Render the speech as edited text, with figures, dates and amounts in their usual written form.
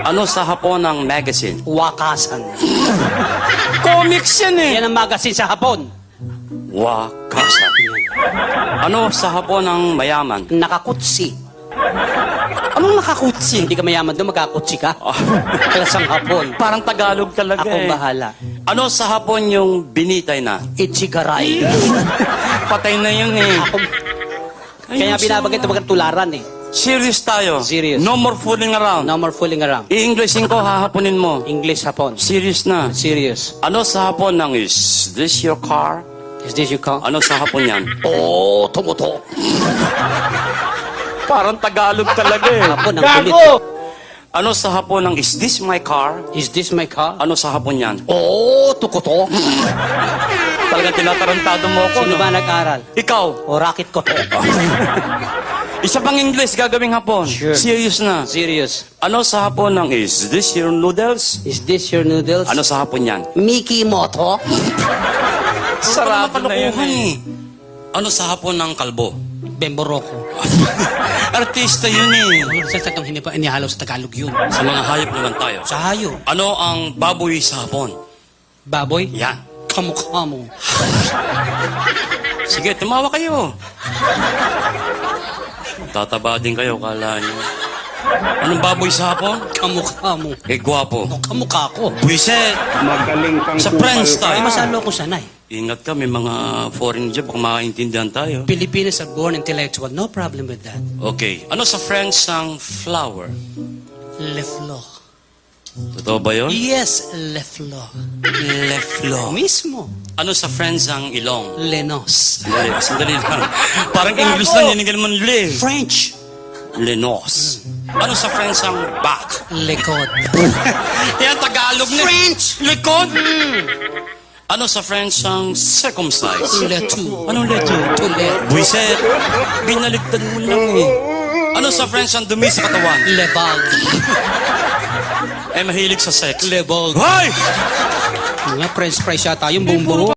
Ano sa Hapon ang magazine? Wakasan. Comics yan eh. Yan ang magazine sa Hapon. Wakasan. Ano sa Hapon ang mayaman? Nakakutsi. Anong nakakutsi? Hindi ka mayaman doon, magkakutsi ka. Klasang Hapon. Parang Tagalog talaga Akong eh. bahala. Ano sa Hapon yung binitay na? Ichigaray. Patay na yun eh. Kaya binabagay ito tularan eh. Serious tayo. Serious. No more fooling around. No more fooling around. I-Englishin ko, hahaponin mo. English Hapon. Serious na. Serious. Ano sa Hapon ng is this your car? Is this your car? Ano sa Hapon yan? Oh, tumuto. Parang Tagalog talaga eh. Hapon ang kulit. Ano sa Hapon ng is this my car? Is this my car? Ano sa Hapon yan? Oh, tukuto. Talagang tinatarantado mo ako. Sino No? ba nag-aral? Ikaw. O racket ko to. Isa pang English gagawing Hapon. Sure. Serious na. Serious. Ano sa Hapon ng is this your noodles? Is this your noodles? Ano sa Hapon yan? Mickey Moto? Sarado na yun eh. Ano sa Hapon ng kalbo? Bemboroko. Artista yun eh. Sa tatong hindi pa inihalo sa Tagalog yun. Sa mga hayop naman tayo. Sa hayo. Ano ang baboy sa Hapon? Baboy? Yan. Kamukha mo. Sige, tumawa kayo. Tataba din kayo, kala nyo. Anong baboy sa Hapon? Kamukha mo. Eh, gwapo. O, kamukha ko. Buiset! Magaling kang Sa kupal French ka. Ay, tayo. masalo ko sanay. Ingat ka, may mga foreign job, baka makaintindihan tayo. Filipinos are born intellectual. No problem with that. Okay. Ano sa French ang flower? Le fleur. Totoo ba yun? Yes, le fleur. Le fleur. Mismo. Ano sa French ang ilong? Lenos. Sandali lang. Parang English lang, yan mo le. French. Lenos. Ano sa French ang back? Lekod. Yan, Tagalog na. French. Likod. Ano sa French ang circumcise? Le tout. Anong leto? Tulet. Buiset. Binaligtad mo lang eh. Ano sa French ang dumi sa katawan? Le bag. Eh, mahilig sa sex. Le bag. Hoy! Mga French fries yata yung buong buo.